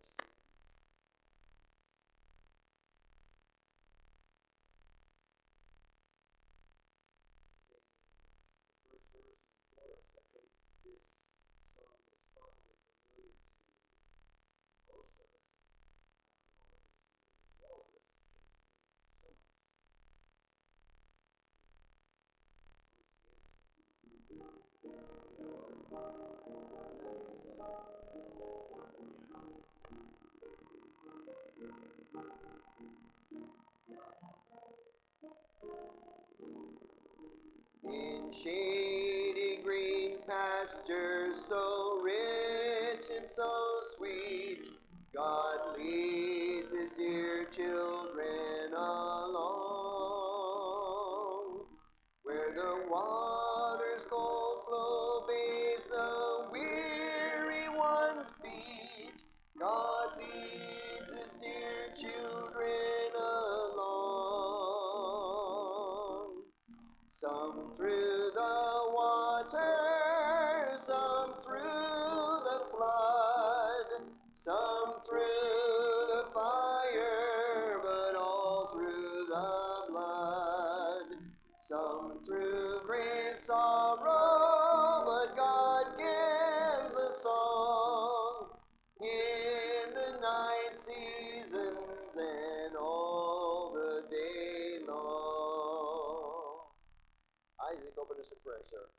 minutes. In shady green pastures, so rich and so sweet, God leads his dear children along. Where the waters cold flow bathes the weary one's feet, God leads his dear children along. Some through the water, some through the flood, some through the fire, but all through the blood. Some through great sorrow, but God gives a song in the night seasons and all the day long. Isaac, open us a prayer, sir.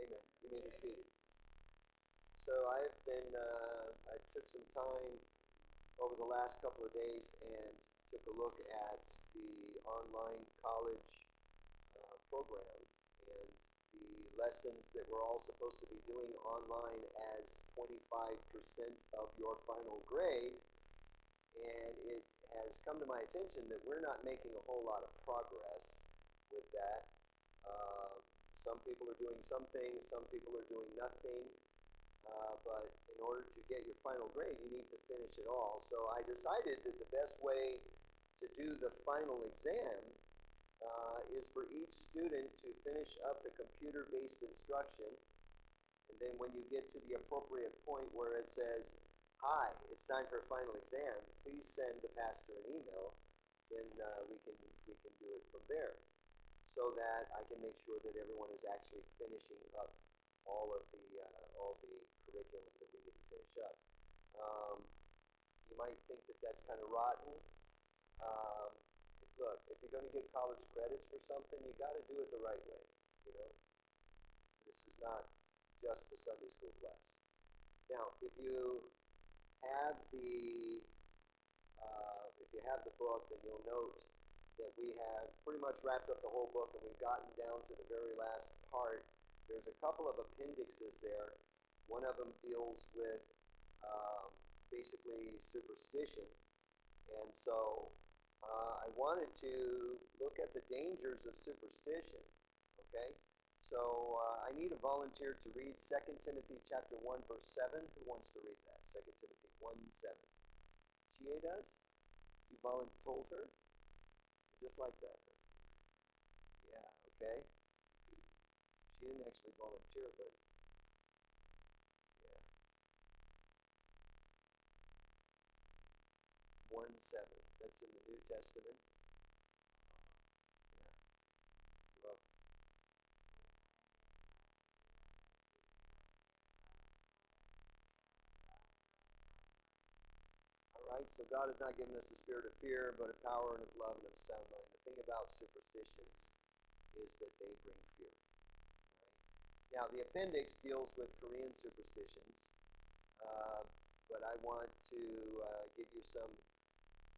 Amen. You may be seated. So I took some time over the last couple of days and took a look at the online college program and the lessons that we're all supposed to be doing online as 25% of your final grade. And it has come to my attention that we're not making a whole lot of progress with that. Some people are doing some things, some people are doing nothing. But in order to get your final grade, you need to finish it all. So I decided that the best way to do the final exam is for each student to finish up the computer-based instruction. And then when you get to the appropriate point where it says, "Hi, it's time for a final exam," please send the pastor an email. Then we can do it from there, so that I can make sure that everyone is actually finishing up all the curriculum that we need to finish up. You might think that that's kind of rotten. Look, if you're going to get college credits for something, you got to do it the right way. You know, this is not just a Sunday school class. Now, if you have the book, then you'll note that we have pretty much wrapped up the whole book, and we've gotten down to the very last part. There's a couple of appendixes there. One of them deals with basically superstition, and so I wanted to look at the dangers of superstition. Okay, so I need a volunteer to read 2 Timothy chapter 1, verse 7. Who wants to read that? 2 Timothy 1:7. TA does? You told her? Just like that. Yeah, okay. She didn't actually volunteer, but yeah. 1:7. That's in the New Testament. Yeah. You're welcome. Right? So God has not given us a spirit of fear, but of power and of love and of sound mind. The thing about superstitions is that they bring fear. Right? Now, the appendix deals with Korean superstitions, but I want to give you some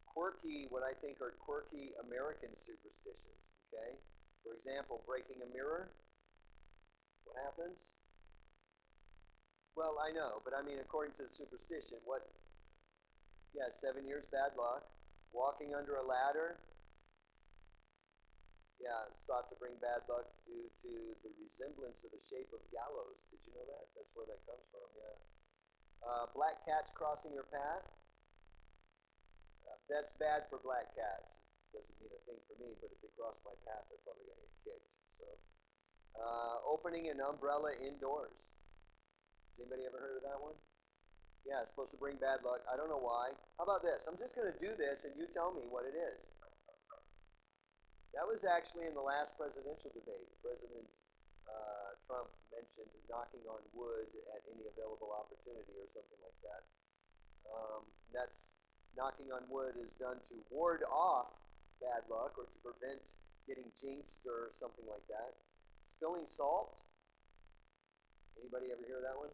quirky, what I think are quirky American superstitions. Okay? For example, breaking a mirror. What happens? Well, I know, but I mean, according to the superstition, what? Yeah, 7 years bad luck. Walking under a ladder. Yeah, it's thought to bring bad luck due to the resemblance of the shape of gallows. Did you know that? That's where that comes from. Yeah. Black cats crossing your path. That's bad for black cats. Doesn't mean a thing for me, but if they cross my path, they're probably going to get kicked. So, opening an umbrella indoors. Has anybody ever heard of that one? Yeah, it's supposed to bring bad luck. I don't know why. How about this? I'm just going to do this, and you tell me what it is. That was actually in the last presidential debate. President Trump mentioned knocking on wood at any available opportunity or something like that. That's knocking on wood is done to ward off bad luck or to prevent getting jinxed or something like that. Spilling salt. Anybody ever hear that one?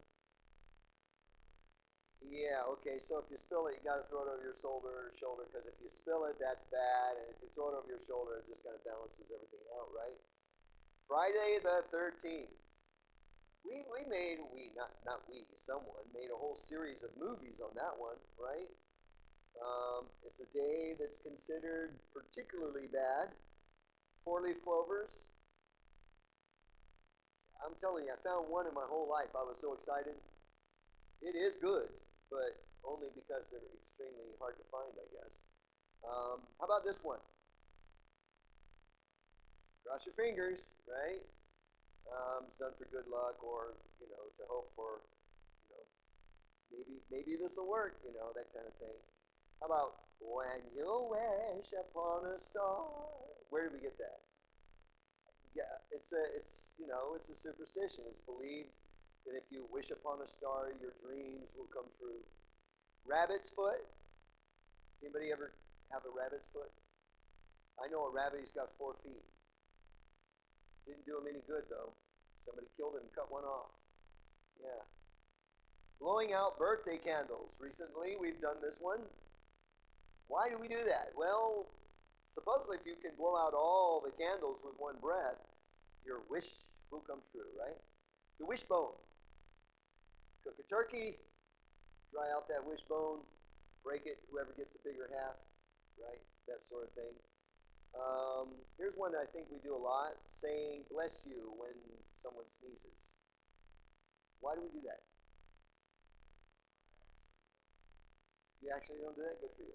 Yeah, okay, so if you spill it, you got to throw it over your shoulder, because if you spill it, that's bad, and if you throw it over your shoulder, it just kind of balances everything out, right? Friday the 13th. Not we, someone made a whole series of movies on that one, right? It's a day that's considered particularly bad. Four-leaf clovers. I'm telling you, I found one in my whole life. I was so excited. It is good, but only because they're extremely hard to find, I guess. How about this one? Cross your fingers, right? It's done for good luck, or to hope for, you know, maybe this will work, that kind of thing. How about when you wish upon a star? Where did we get that? Yeah, it's a superstition. It's believed that if you wish upon a star, your dreams will come true. Rabbit's foot. Anybody ever have a rabbit's foot? I know a rabbit. He's got 4 feet. Didn't do him any good though. Somebody killed him and cut one off. Yeah. Blowing out birthday candles. Recently, we've done this one. Why do we do that? Well, supposedly, if you can blow out all the candles with one breath, your wish will come true, right? The wishbone. Cook a turkey, dry out that wishbone, break it, whoever gets the bigger half, right? That sort of thing. Here's one I think we do a lot, saying bless you when someone sneezes. Why do we do that? You actually don't do that? Good for you.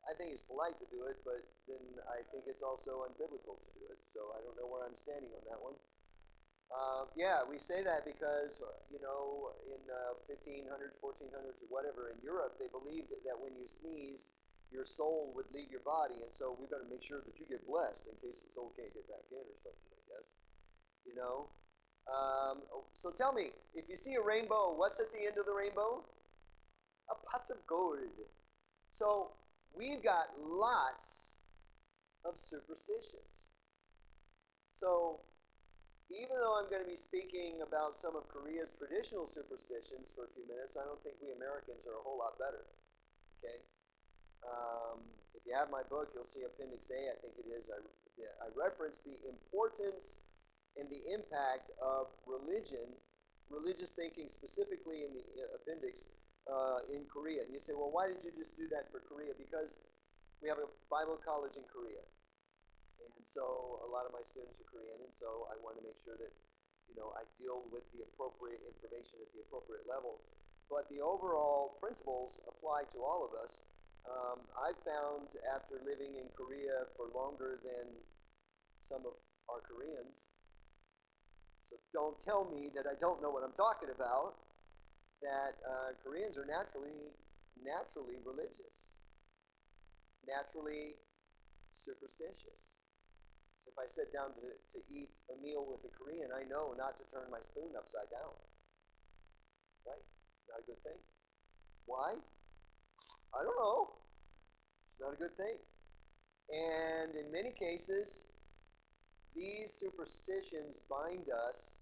I think it's polite to do it, but then I think it's also unbiblical to do it. So I don't know where I'm standing on that one. Yeah, we say that because, in 1500s, 1400s, or whatever, in Europe, they believed that when you sneezed, your soul would leave your body, and so we better make sure that you get blessed in case the soul can't get back in or something, I guess. So tell me, if you see a rainbow, what's at the end of the rainbow? A pot of gold. So we've got lots of superstitions. So even though I'm going to be speaking about some of Korea's traditional superstitions for a few minutes, I don't think we Americans are a whole lot better. Okay? If you have my book, you'll see Appendix A, I think it is. I reference the importance and the impact of religious thinking specifically in the appendix in Korea. And you say, well, why did you just do that for Korea? Because we have a Bible college in Korea. And so a lot of my students are Korean, and so I want to make sure that, I deal with the appropriate information at the appropriate level. But the overall principles apply to all of us. I've found after living in Korea for longer than some of our Koreans, so don't tell me that I don't know what I'm talking about, that Koreans are naturally religious, naturally superstitious. So if I sit down to eat a meal with a Korean, I know not to turn my spoon upside down. Right? Not a good thing. Why? I don't know. It's not a good thing. And in many cases, these superstitions bind us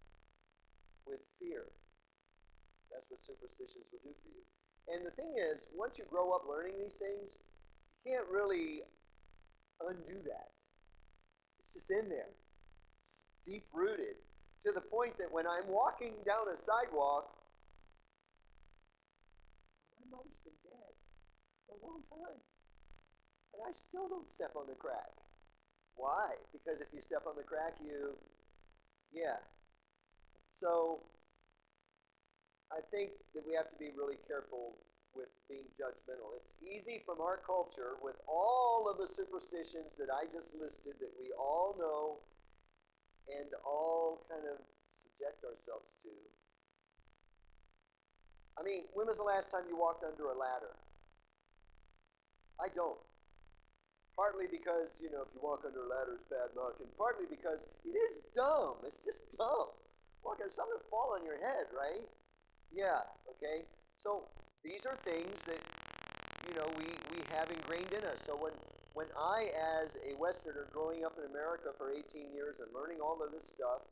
with fear. That's what superstitions will do for you. And the thing is, once you grow up learning these things, you can't really undo that. It's just in there. It's deep-rooted to the point that when I'm walking down a sidewalk, my mother's been dead for a long time, and I still don't step on the crack. Why? Because if you step on the crack, yeah. So I think that we have to be really careful with being judgmental. It's easy from our culture with all of the superstitions that I just listed that we all know and all kind of subject ourselves to. I mean, when was the last time you walked under a ladder? I don't. Partly because, if you walk under a ladder, it's bad luck, and partly because it is dumb. It's just dumb. Walking, something will fall on your head, right? Yeah, okay. So these are things that we have ingrained in us. So when I, as a Westerner growing up in America for 18 years and learning all of this stuff,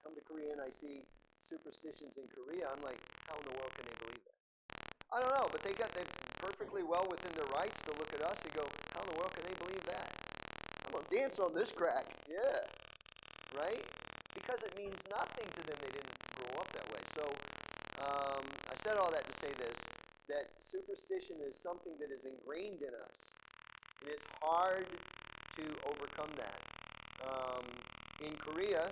come to Korea and I see superstitions in Korea, I'm like, how in the world can they believe that? I don't know, but they're perfectly well within their rights to look at us and go, how in the world can they believe that? I'm gonna dance on this crack, yeah, right? Because it means nothing to them. They didn't grow up that way. So I said all that to say this, that superstition is something that is ingrained in us. And it's hard to overcome that. In Korea,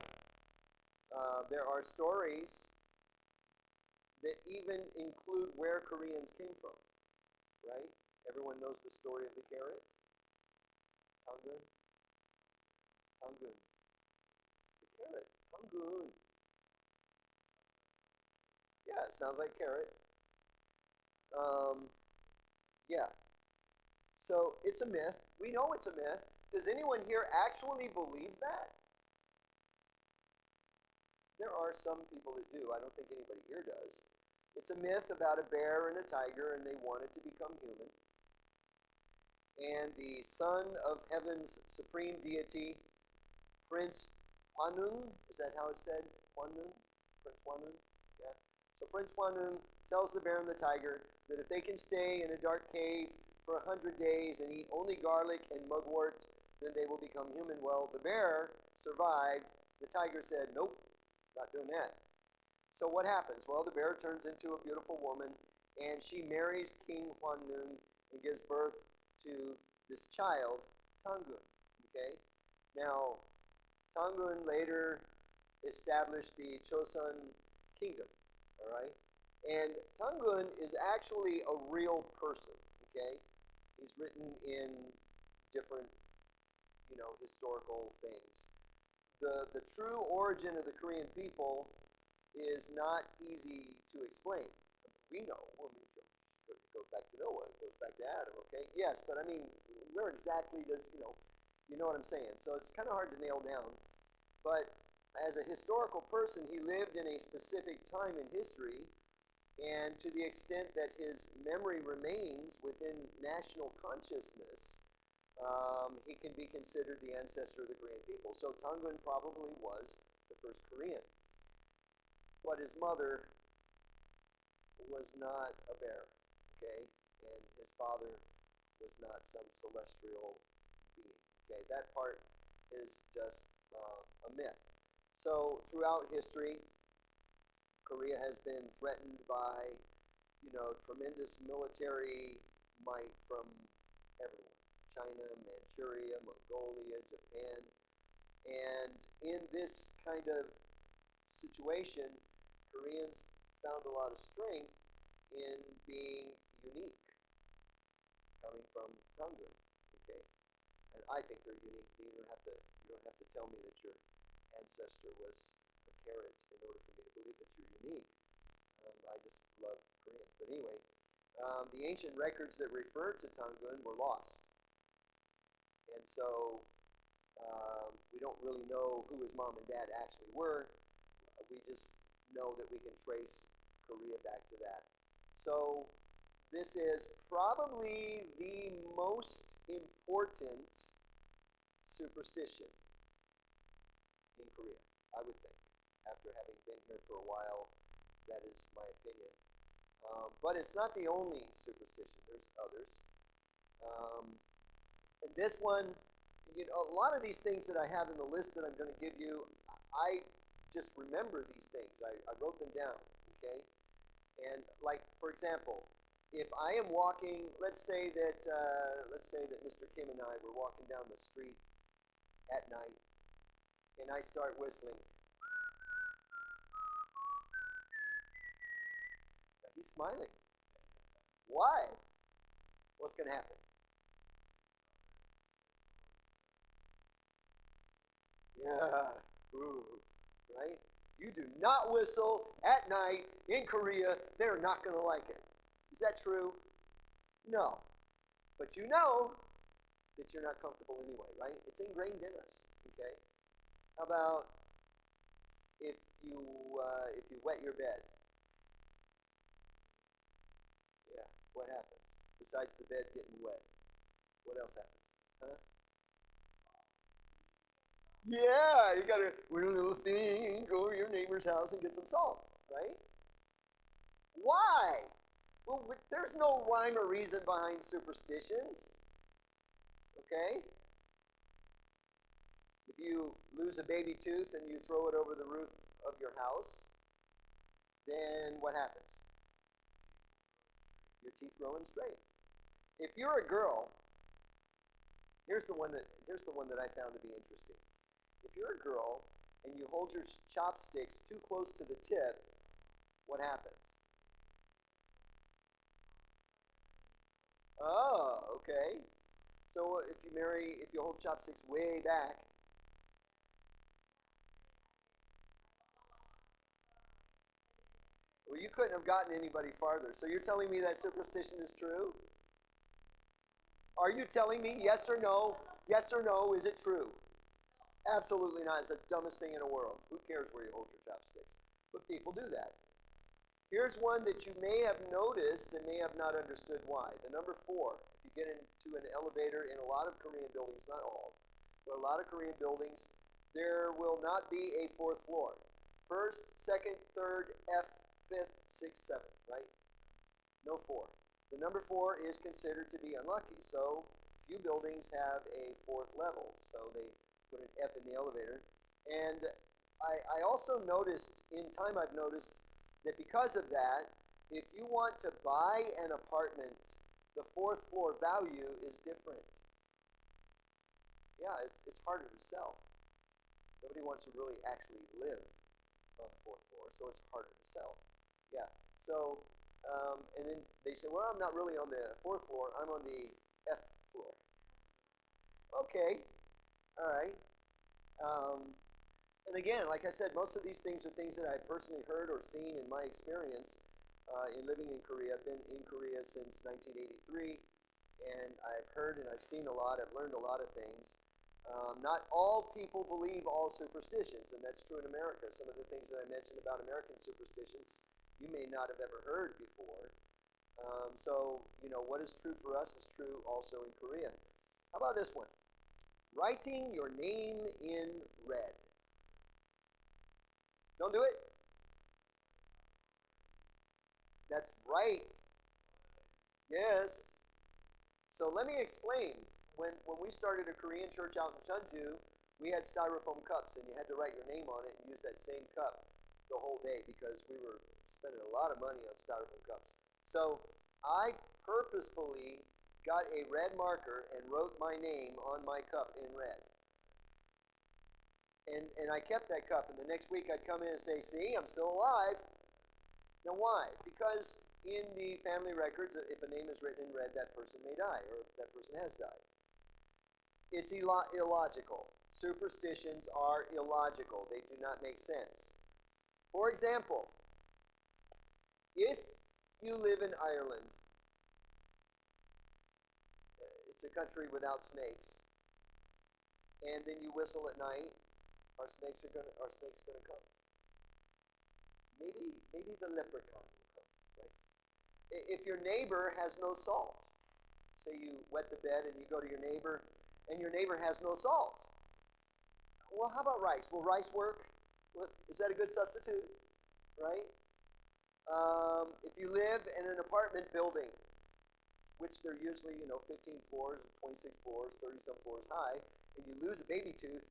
there are stories that even include where Koreans came from, right? Everyone knows the story of the carrot. Tangun? Tangun. The carrot. Tangun. Yeah, it sounds like carrot. Yeah. So it's a myth. We know it's a myth. Does anyone here actually believe that? There are some people that do. I don't think anybody here does. It's a myth about a bear and a tiger, and they wanted to become human. And the son of heaven's supreme deity, Prince Hwanung, is that how it's said? Hwanung? Prince Hwanung? Yeah. So Prince Hwanung tells the bear and the tiger that if they can stay in a dark cave for 100 days and eat only garlic and mugwort, then they will become human. Well, the bear survived. The tiger said, nope, not doing that. So what happens? Well, the bear turns into a beautiful woman, and she marries King Hwanung and gives birth to this child, Tangun. Okay? Now, Tangun later established the Chosun kingdom. All right? And Tangun is actually a real person. Okay? He's written in different, historical things. The true origin of the Korean people is not easy to explain. We know. Well, it goes back to Noah. It goes back to Adam. Okay. Yes, but I mean, where exactly does you know what I'm saying? So it's kind of hard to nail down. But as a historical person, he lived in a specific time in history, and to the extent that his memory remains within national consciousness, he can be considered the ancestor of the Korean people. So Tangun probably was the first Korean. But his mother was not a bear, okay? And his father was not some celestial being, okay? That part is just a myth. So throughout history, Korea has been threatened by, tremendous military might from everyone. China, Manchuria, Mongolia, Japan. And in this kind of situation, Koreans found a lot of strength in being unique, coming from Tangun. Okay, and I think they're unique. You don't have to tell me that your ancestor was a carrot in order for me to believe that you're unique. I just love Koreans. But anyway, the ancient records that refer to Tangun were lost, and so we don't really know who his mom and dad actually were. We just know that we can trace Korea back to that. So this is probably the most important superstition in Korea, I would think. After having been here for a while, that is my opinion. But it's not the only superstition. There's others. And this one, a lot of these things that I have in the list that I'm going to give you, I just remember these things. I wrote them down, okay? And like, for example, if I am walking, let's say that Mr. Kim and I were walking down the street at night, and I start whistling. He's smiling. Why? What's going to happen? Yeah. Ooh. Right? You do not whistle at night in Korea. They're not going to like it. Is that true? No. But you know that you're not comfortable anyway, right? It's ingrained in us. Okay. How about if you wet your bed? Yeah. What happens? Besides the bed getting wet, what else happens? Huh? Yeah, you gotta wear a little thing, go to your neighbor's house and get some salt, right? Why? Well, there's no rhyme or reason behind superstitions. Okay? If you lose a baby tooth and you throw it over the roof of your house, then what happens? Your teeth grow in straight. If you're a girl, here's the one that I found to be interesting. If you're a girl and you hold your chopsticks too close to the tip, what happens? Oh, okay. So if you hold chopsticks way back, well, you couldn't have gotten anybody farther. So you're telling me that superstition is true? Are you telling me yes or no? Yes or no, is it true? Absolutely not. It's the dumbest thing in the world. Who cares where you hold your chopsticks? But people do that. Here's one that you may have noticed and may have not understood why. The number 4. If you get into an elevator in a lot of Korean buildings, not all, but a lot of Korean buildings, there will not be a 4th floor. First, second, third, F, 5th, 6th, 7th, right? No 4. The number 4 is considered to be unlucky. So few buildings have a 4th level. So they put an F in the elevator. And I also noticed, in time I've noticed, that because of that, if you want to buy an apartment, the 4th floor value is different. Yeah, it's harder to sell. Nobody wants to really actually live on the 4th floor, so it's harder to sell. Yeah. So, and then they say, well, I'm not really on the 4th floor. I'm on the F floor. Okay. All right. And again, like I said, most of these things are things that I've personally heard or seen in my experience in living in Korea. I've been in Korea since 1983, and I've heard and I've seen a lot. I've learned a lot of things. Not all people believe all superstitions, and that's true in America. Some of the things that I mentioned about American superstitions you may not have ever heard before. So, what is true for us is true also in Korea. How about this one? Writing your name in red. Don't do it. That's right. Yes. So let me explain. When we started a Korean church out in Chunju, we had styrofoam cups, and you had to write your name on it and use that same cup the whole day because we were spending a lot of money on styrofoam cups. So I purposefully got a red marker and wrote my name on my cup in red. And I kept that cup, and the next week I'd come in and say, see, I'm still alive. Now why? Because in the family records, if a name is written in red, that person may die, or that person has died. It's illogical. Superstitions are illogical. They do not make sense. For example, if you live in Ireland, it's a country without snakes, and then you whistle at night, are snakes gonna come? Maybe the leprechaun will come, right? If your neighbor has no salt, say you wet the bed and you go to your neighbor, and your neighbor has no salt. Well, how about rice? Will rice work? Is that a good substitute? Right? If you live in an apartment building, which they're usually 15 floors, 26 floors, 30-some floors high, and you lose a baby tooth,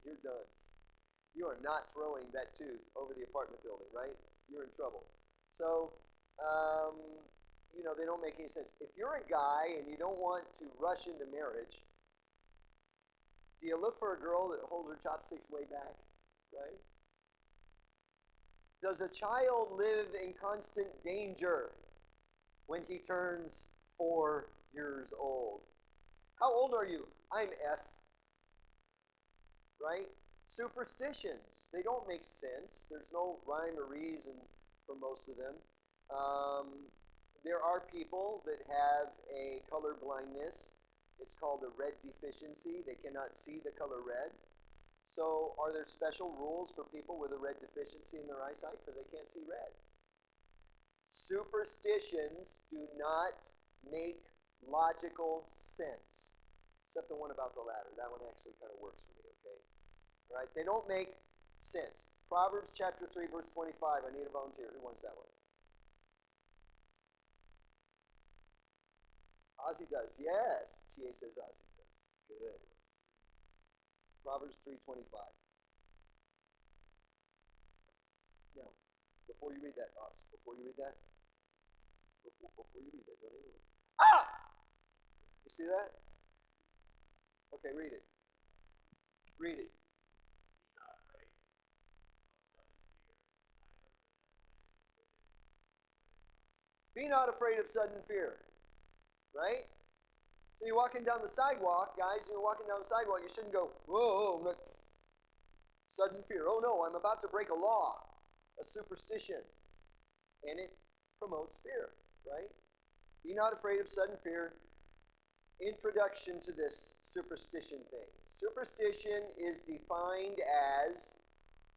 you're done. You are not throwing that tooth over the apartment building, right? You're in trouble. So, um, they don't make any sense. If you're a guy and you don't want to rush into marriage, do you look for a girl that holds her chopsticks way back, right? Does a child live in constant danger when he turns 4 years old? How old are you? I'm F. Right? Superstitions. They don't make sense. There's no rhyme or reason for most of them. There are people that have a color blindness. It's called a red deficiency. They cannot see the color red. So are there special rules for people with a red deficiency in their eyesight because they can't see red? Superstitions do not make logical sense, except the one about the ladder. That one actually kind of works for me, okay? All right, they don't make sense. Proverbs chapter 3, verse 25. I need a volunteer. Who wants that one? Ozzy does. Yes. TA says Ozzy does. Good. Proverbs 3:25. Now, before you read that, Oz, before you read that, don't even look. Ah! You see that? Okay, read it. Read it. Be not afraid of sudden fear. Right? So you're walking down the sidewalk, guys, you're walking down the sidewalk, you shouldn't go, whoa, sudden fear. Oh no, I'm about to break a law, a superstition. And it promotes fear, right? Be not afraid of sudden fear. Introduction to this superstition thing. Superstition is defined as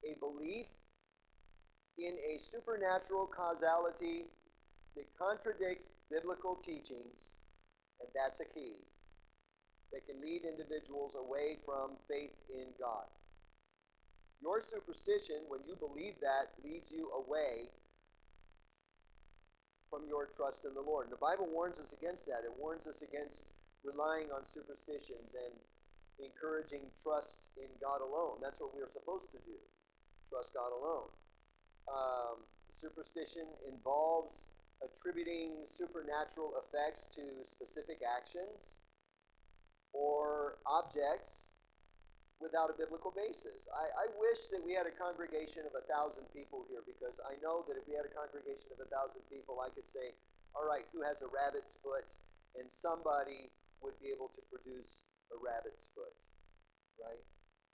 a belief in a supernatural causality that contradicts biblical teachings, and that's a key, that can lead individuals away from faith in God. Your superstition, when you believe that, leads you away from your trust in the Lord. And the Bible warns us against that. It warns us against relying on superstitions and encouraging trust in God alone. That's what we are supposed to do, trust God alone. Superstition involves attributing supernatural effects to specific actions or objects without a biblical basis. I wish that we had a congregation of 1,000 people here, because I know that if we had a congregation of 1,000 people, I could say, all right, who has a rabbit's foot? And somebody would be able to produce a rabbit's foot, right?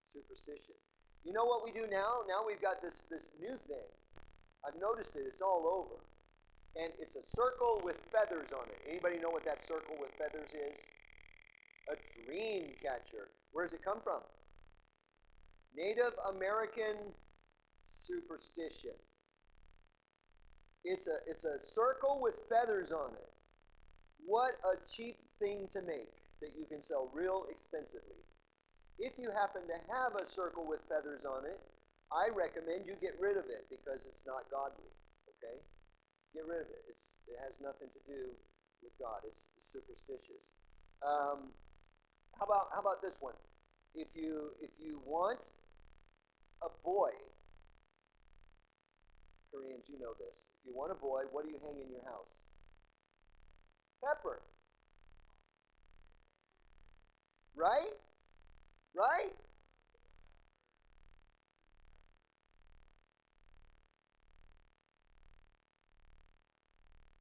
Superstition. You know what we do now? Now we've got this new thing. I've noticed it. It's all over. And it's a circle with feathers on it. Anybody know what that circle with feathers is? A dream catcher. Where does it come from? Native American superstition. It's a circle with feathers on it. What a cheap thing to make that you can sell real expensively. If you happen to have a circle with feathers on it, I recommend you get rid of it, because it's not godly. Okay? Get rid of it. It has nothing to do with God. It's superstitious. How about this one? If you want a boy, Koreans, you know this. If you want a boy, what do you hang in your house? Pepper. Right? Right?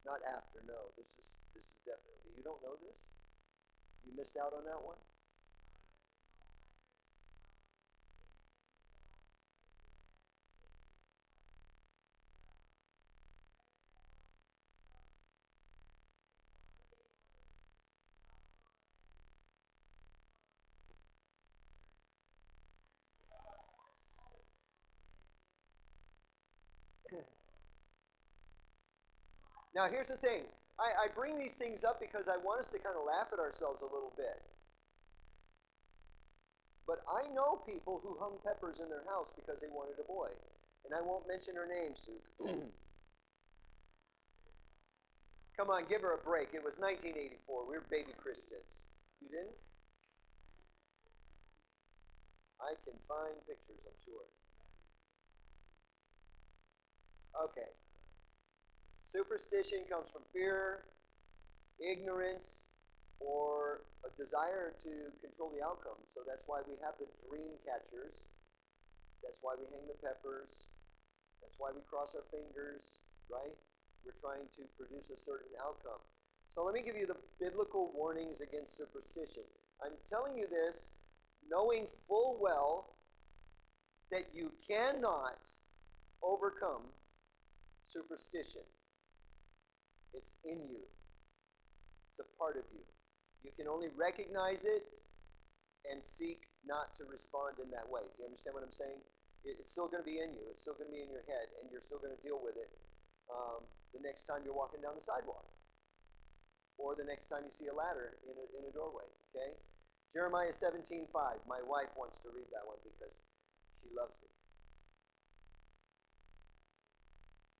Not after, no. This is definitely. You don't know this? You missed out on that one? Now, here's the thing. I bring these things up because I want us to kind of laugh at ourselves a little bit. But I know people who hung peppers in their house because they wanted a boy. And I won't mention her name, Sue. Come on, give her a break. It was 1984. We were baby Christians. You didn't? I can find pictures, I'm sure. Okay. Superstition comes from fear, ignorance, or a desire to control the outcome. So that's why we have the dream catchers. That's why we hang the peppers. That's why we cross our fingers, right? We're trying to produce a certain outcome. So let me give you the biblical warnings against superstition. I'm telling you this knowing full well that you cannot overcome superstition. It's in you. It's a part of you. You can only recognize it and seek not to respond in that way. Do you understand what I'm saying? It's still going to be in you. It's still going to be in your head, and you're still going to deal with it the next time you're walking down the sidewalk, or the next time you see a ladder in a doorway. Okay? Jeremiah 17:5. My wife wants to read that one because she loves me.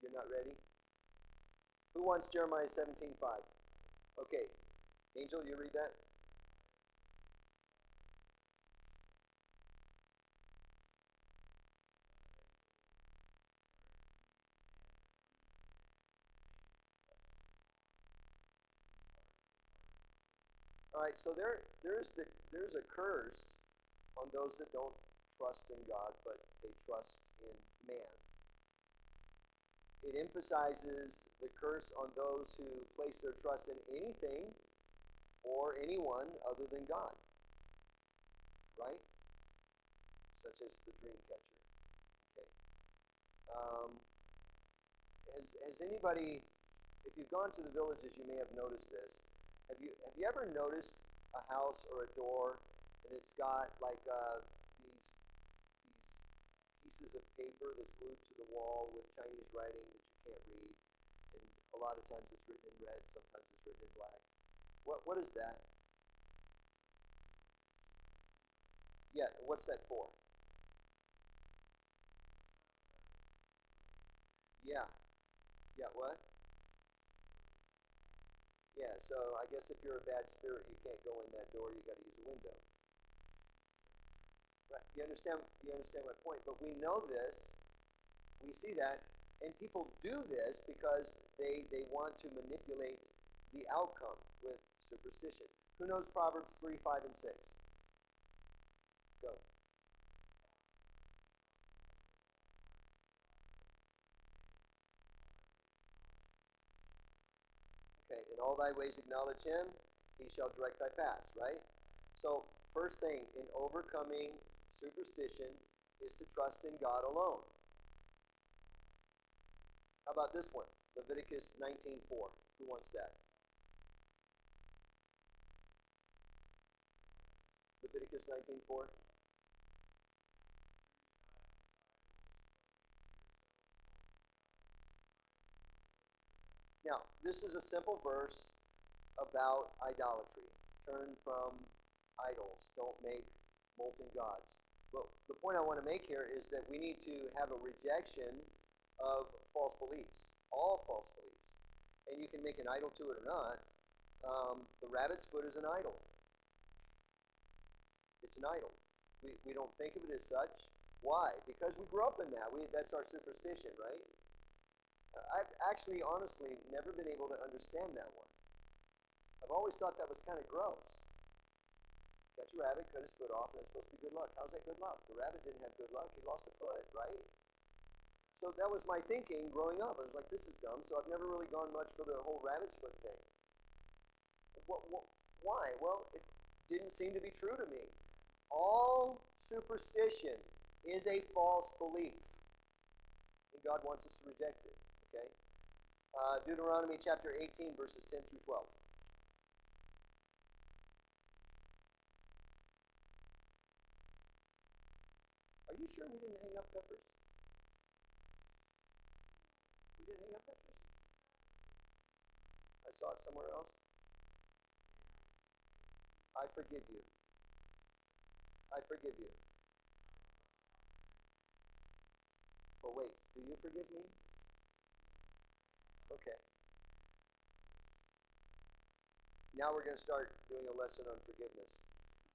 You're not ready? Who wants Jeremiah 17:5? Okay. Angel, you read that? All right, so there's a curse on those that don't trust in God, but they trust in man. It emphasizes the curse on those who place their trust in anything or anyone other than God, right? Such as the dream catcher. Okay. Um, has anybody, if you've gone to the villages, you may have noticed this. Have you ever noticed a house or a door and it's got like these pieces of paper that's glued to the wall with Chinese writing that you can't read, and a lot of times it's written in red, sometimes it's written in black. What is that? Yeah, what's that for? Yeah, yeah, what? Yeah, so I guess if you're a bad spirit, you can't go in that door. You got to use a window. Right? You understand my point. But we know this. We see that, and people do this because they want to manipulate the outcome with superstition. Who knows Proverbs 3, 5, and 6? Go. Okay, in all thy ways acknowledge him, he shall direct thy paths, right? So, first thing in overcoming superstition is to trust in God alone. How about this one? Leviticus 19:4. Who wants that? Leviticus 19:4. Now, this is a simple verse about idolatry. Turn from idols. Don't make molten gods. But the point I want to make here is that we need to have a rejection of false beliefs, all false beliefs. And you can make an idol to it or not. The rabbit's foot is an idol. It's an idol. We don't think of it as such. Why? Because we grew up in that. That's our superstition, right? I've actually, honestly, never been able to understand that one. I've always thought that was kind of gross. Catch a rabbit, cut his foot off, and it's supposed to be good luck. How's that good luck? The rabbit didn't have good luck. He lost a foot, right? So that was my thinking growing up. I was like, this is dumb. So I've never really gone much for the whole rabbit's foot thing. Why? Well, it didn't seem to be true to me. All superstition is a false belief. And God wants us to reject it. Okay? Deuteronomy chapter 18, verses 10 through 12. Are you sure we didn't hang up peppers? We didn't hang up peppers? I saw it somewhere else. I forgive you. I forgive you. But wait, do you forgive me? Okay. Now we're going to start doing a lesson on forgiveness.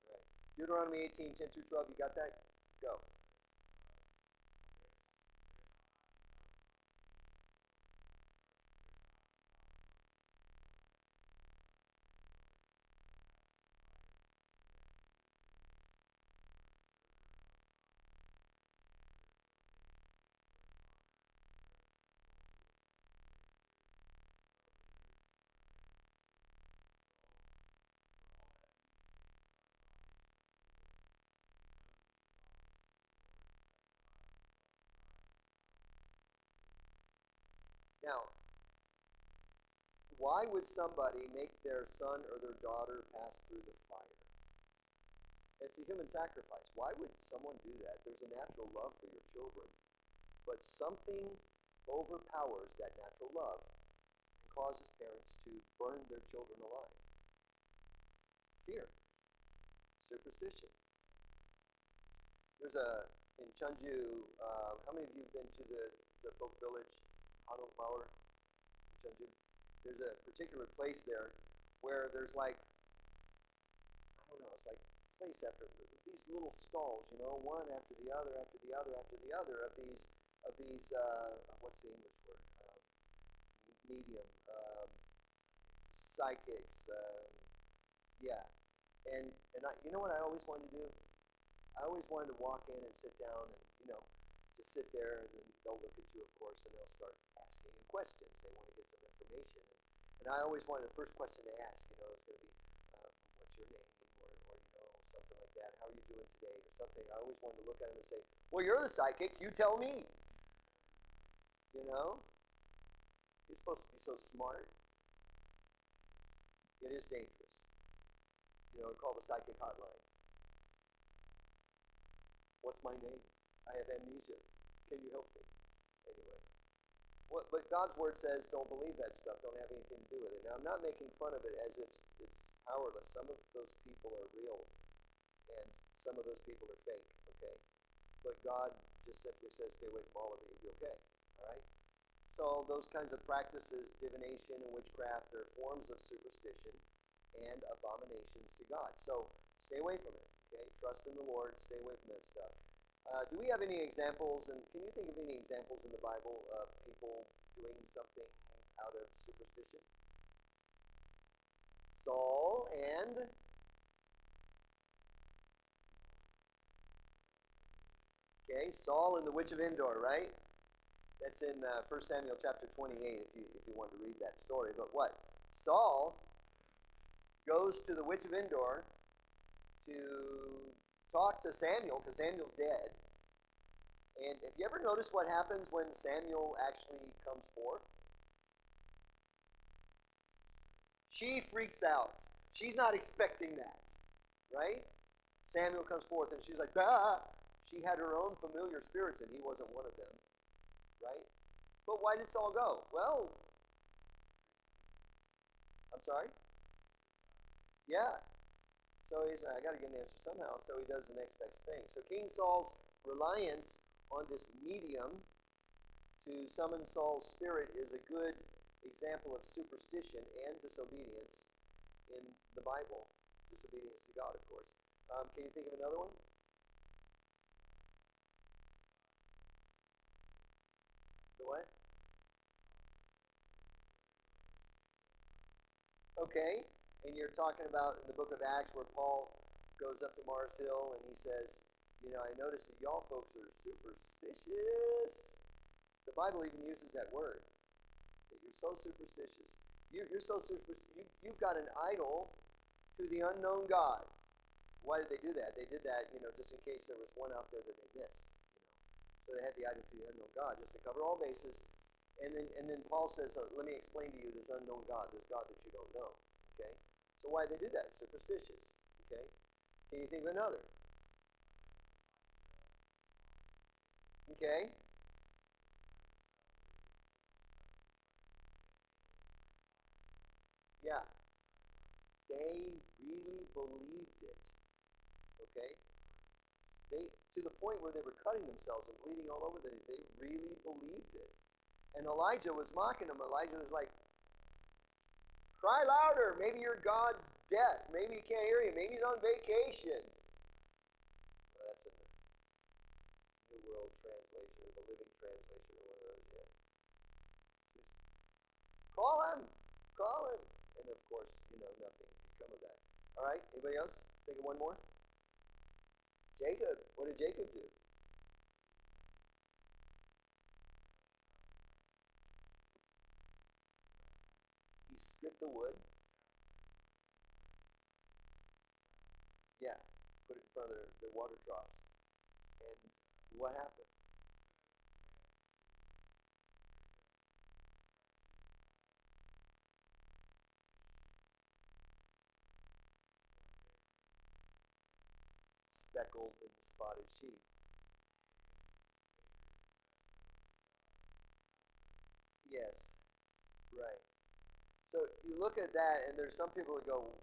All right. Deuteronomy 18, 10 through 12. You got that? Go. Why would somebody make their son or their daughter pass through the fire? It's a human sacrifice. Why would someone do that? There's a natural love for your children, but something overpowers that natural love and causes parents to burn their children alive. Fear, superstition. There's in Cheonju, how many of you have been to the folk village, Hanok Maor, in Cheonju? There's a particular place there where there's like, I don't know, it's like place after these little stalls, one after the other, after the other, after the other of these, what's the English word? Medium, psychics, yeah. And you know what I always wanted to do? I always wanted to walk in and sit down and, just sit there, and then they'll look at you, of course, and they'll start asking you questions. They want to get some information. And I always wanted the first question they ask, is going to be, what's your name? Or something like that. How are you doing today? Or something. I always wanted to look at them and say, well, you're the psychic. You tell me. You're supposed to be so smart. It is dangerous. Call the psychic hotline. What's my name? I have amnesia. Can you help me? Anyway. But God's word says don't believe that stuff. Don't have anything to do with it. Now, I'm not making fun of it as if it's powerless. Some of those people are real, and some of those people are fake, okay? But God just simply says stay away from all of it. You'll be okay, all right? So those kinds of practices, divination and witchcraft, are forms of superstition and abominations to God. So stay away from it, okay? Trust in the Lord. Stay away from that stuff. Do we have any examples, and can you think of any examples in the Bible of people doing something out of superstition? Saul and Saul and the witch of Endor, right? That's in 1 Samuel chapter 28 if you want to read that story. But what? Saul goes to the witch of Endor to talk to Samuel because Samuel's dead. And have you ever noticed what happens when Samuel actually comes forth? She freaks out. She's not expecting that, right? Samuel comes forth and she's like, ah! She had her own familiar spirits and he wasn't one of them, right? But why did Saul go? Well, I'm sorry? Yeah. So he's like, I got to get an answer somehow. So he does the next best thing. So King Saul's reliance on this medium to summon Saul's spirit is a good example of superstition and disobedience in the Bible. Disobedience to God, of course. Can you think of another one? The what? Okay. And you're talking about in the book of Acts where Paul goes up to Mars Hill and he says, I notice that y'all folks are superstitious. The Bible even uses that word. That you're so superstitious. You're so superstitious. You've got an idol to the unknown God. Why did they do that? They did that, just in case there was one out there that they missed. So they had the idol to the unknown God just to cover all bases. And then Paul says, let me explain to you this unknown God, this God that you don't know. Okay? So why did they do that? Superstitious. Okay? Can you think of another? Okay? Yeah. They really believed it. Okay? To the point where they were cutting themselves and bleeding all over. They really believed it. And Elijah was mocking them. Elijah was like, cry louder. Maybe your God's deaf. Maybe he can't hear you. Maybe he's on vacation. Well, that's in the New World Translation or the Living Translation or one of those. Yeah. Call him. Call him. And of course, nothing can come of that. All right. Anybody else? Think of one more? Jacob. What did Jacob do? He stripped the wood. Yeah. Put it in front of their water troughs. And what happened? speckled and spotted sheep. Yes, right. So you look at that, and there's some people that go,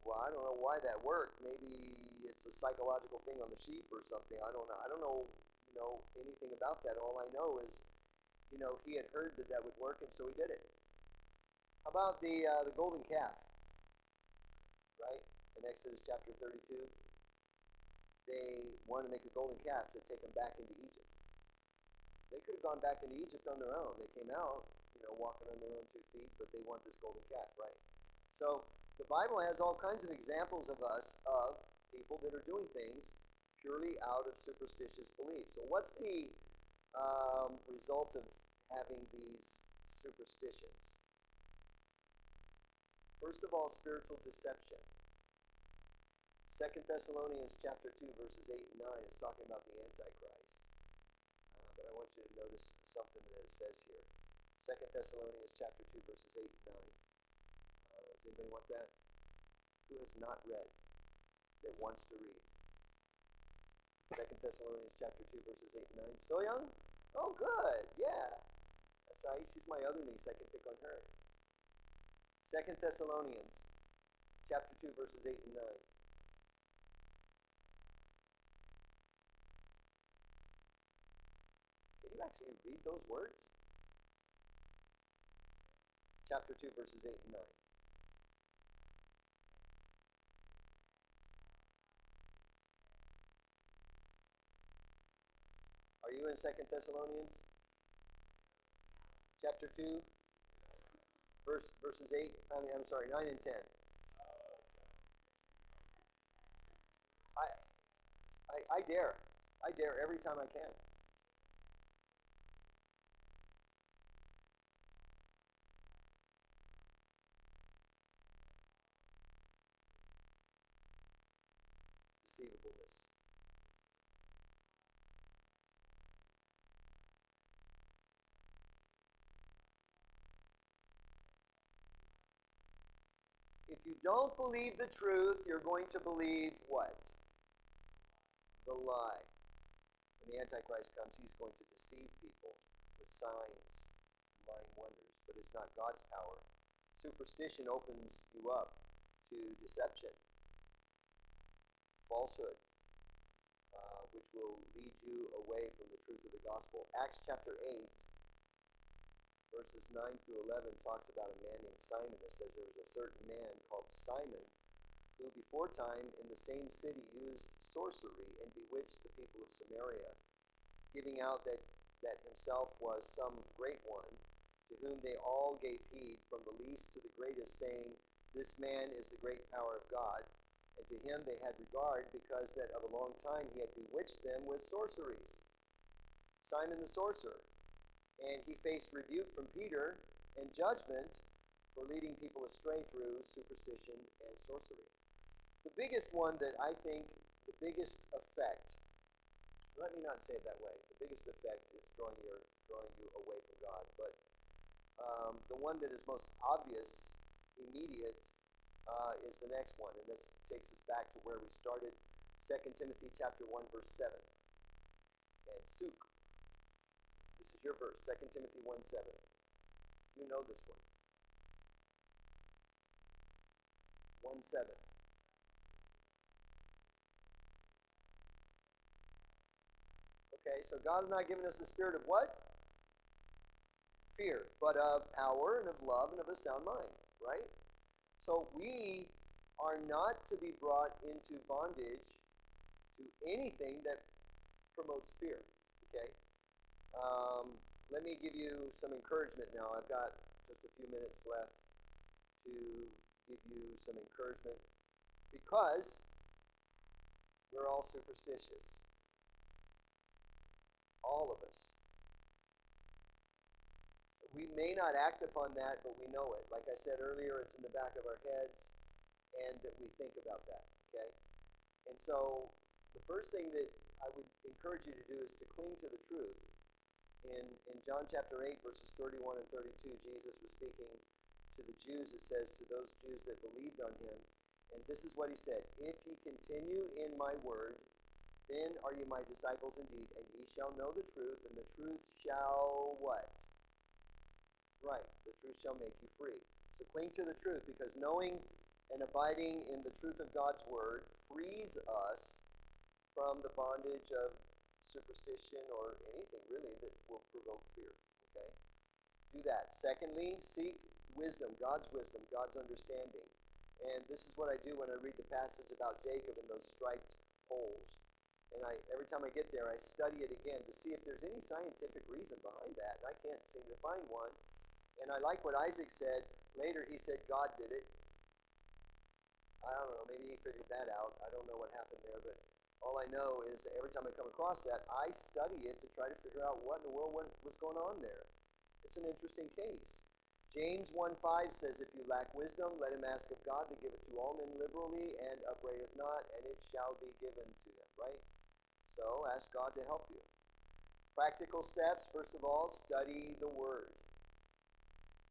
"Well, I don't know why that worked. Maybe it's a psychological thing on the sheep or something. I don't know. I don't know, anything about that. All I know is, he had heard that that would work, and so he did it. How about the golden calf? Right in Exodus chapter 32, they wanted to make a golden calf to take them back into Egypt. They could have gone back into Egypt on their own. They came out, walking on their own 2 feet, but they want this golden calf, right? So the Bible has all kinds of examples of people that are doing things purely out of superstitious beliefs. So what's the result of having these superstitions? First of all, spiritual deception. 2 Thessalonians chapter 2, verses 8 and 9 is talking about the Antichrist. But I want you to notice something that it says here. 2 Thessalonians chapter 2, verses 8 and 9. Does anybody want that? Who has not read that wants to read? 2 Thessalonians chapter 2, verses 8 and 9. So young? Oh, good. Yeah. That's right. She's my other niece. I can pick on her. 2 Thessalonians chapter 2, verses 8 and 9. Can you actually read those words? Chapter 2, verses 8 and 9. Are you in 2 Thessalonians? Chapter 2, verses 8, I'm sorry, 9 and 10. I dare. I dare every time I can. Deceivableness. If you don't believe the truth, you're going to believe what? The lie. When the Antichrist comes, he's going to deceive people with signs, lying wonders, but it's not God's power. Superstition opens you up to deception, falsehood, which will lead you away from the truth of the gospel. Acts chapter 8, verses 9 through 11 talks about a man named Simon. It says there was a certain man called Simon who before time in the same city used sorcery and bewitched the people of Samaria, giving out that himself was some great one, to whom they all gave heed, from the least to the greatest, saying, "This man is the great power of God." And to him they had regard, because that of a long time he had bewitched them with sorceries. Simon the sorcerer. And he faced rebuke from Peter and judgment for leading people astray through superstition and sorcery. The biggest one that I think, the biggest effect, let me not say it that way, the biggest effect is drawing you away from God, but the one that is most obvious, immediate, is the next one, and this takes us back to where we started, 2 Timothy chapter 1, verse 7. And Suk, this is your verse, 2 Timothy 1, 7. You know this one. 1, 7. Okay, so God has not given us the spirit of what? Fear, but of power and of love and of a sound mind, right? So we are not to be brought into bondage to anything that promotes fear, okay? Let me give you some encouragement now. I've got just a few minutes left to give you some encouragement, because we're all superstitious. All of us. We may not act upon that, but we know it. Like I said earlier, it's in the back of our heads, and that we think about that, okay? And so the first thing that I would encourage you to do is to cling to the truth. In John chapter 8, verses 31 and 32, Jesus was speaking to the Jews. It says, to those Jews that believed on him, and this is what he said, "If ye continue in my word, Then are you my disciples indeed, and ye shall know the truth, and the truth shall what? Right, the truth shall make you free. So cling to the truth, because knowing and abiding in the truth of God's word frees us from the bondage of superstition or anything really that will provoke fear. Okay? Do that. Secondly, seek wisdom, God's understanding. And this is what I do when I read the passage about Jacob and those striped poles. And every time I get there, I study it again to see if there's any scientific reason behind that. And I can't seem to find one. And I like what Isaac said. Later he said God did it. I don't know, maybe he figured that out. I don't know what happened there, but all I know is that every time I come across that, I study it to try to figure out what in the world was going on there. It's an interesting case. James 1:5 says, if you lack wisdom, let him ask of God to give it to all men liberally and upbraideth not, and it shall be given to him, right? So ask God to help you. Practical steps, first of all, study the Word.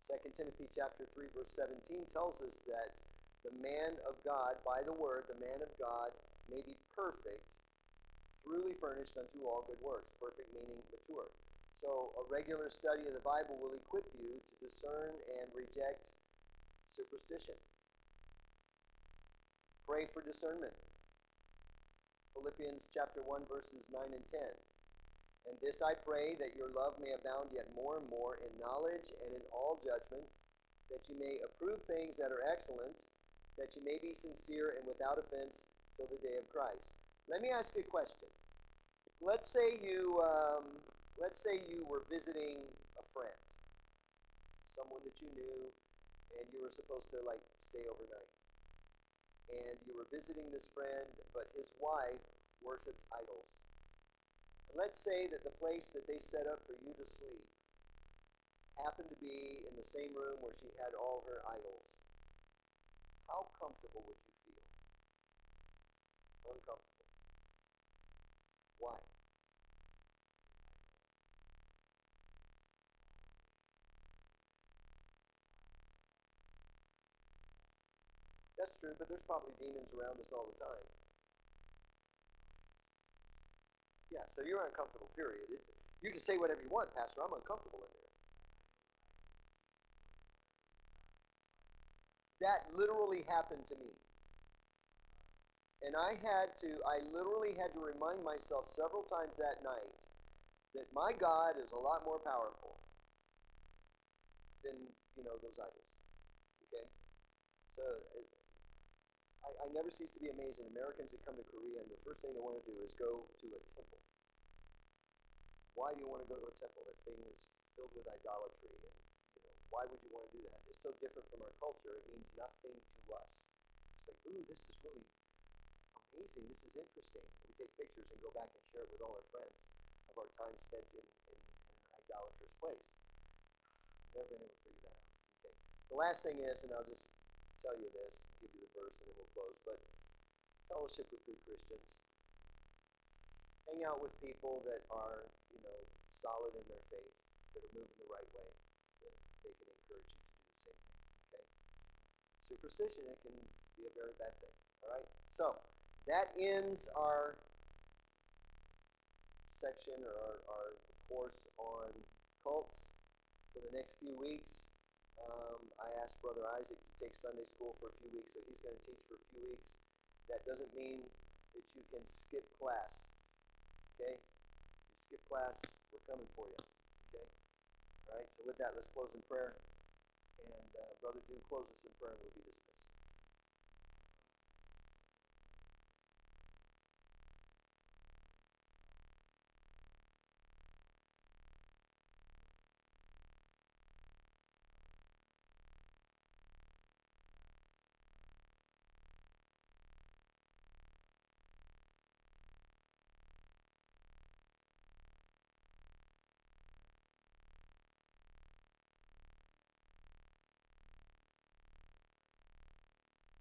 2 Timothy chapter 3, verse 17 tells us that the man of God, by the Word, the man of God may be perfect, truly furnished unto all good works. Perfect meaning mature. So a regular study of the Bible will equip you to discern and reject superstition. Pray for discernment. Philippians chapter 1, verses 9 and 10. And this I pray, that your love may abound yet more and more in knowledge and in all judgment, that you may approve things that are excellent, that you may be sincere and without offense till the day of Christ. Let me ask you a question. Let's say you were visiting a friend, someone that you knew, and you were supposed to stay overnight. And you were visiting this friend, but his wife worshipped idols. And let's say that the place that they set up for you to sleep happened to be in the same room where she had all her idols. How comfortable would you feel? Uncomfortable. Why? That's true, but there's probably demons around us all the time. Yeah, so you're uncomfortable, period. You can say whatever you want, Pastor. I'm uncomfortable in there. That literally happened to me. And I literally had to remind myself several times that night that my God is a lot more powerful than, those idols. Okay? So I never cease to be amazed at Americans that come to Korea, and the first thing they want to do is go to a temple. Why do you want to go to a temple? That thing is filled with idolatry, and why would you want to do that? It's so different from our culture. It means nothing to us. It's like, ooh, this is really amazing. This is interesting. We take pictures and go back and share it with all our friends of our time spent in an idolatrous place. Never been able to figure that out. Okay. The last thing is, and I'll just tell you this, give you the verse, and then we'll close. But fellowship with good Christians. Hang out with people that are, solid in their faith, that are moving the right way, that they can encourage you to do the same thing. Okay? Superstition, it can be a very bad thing. All right? So, that ends our section or our course on cults. For the next few weeks, I asked Brother Isaac to take Sunday school for a few weeks, so he's going to teach for a few weeks. That doesn't mean that you can skip class. Okay? If you skip class, we're coming for you. Okay? All right, so with that, let's close in prayer. And Brother Dew, close us in prayer and we'll be dismissed.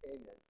Amen.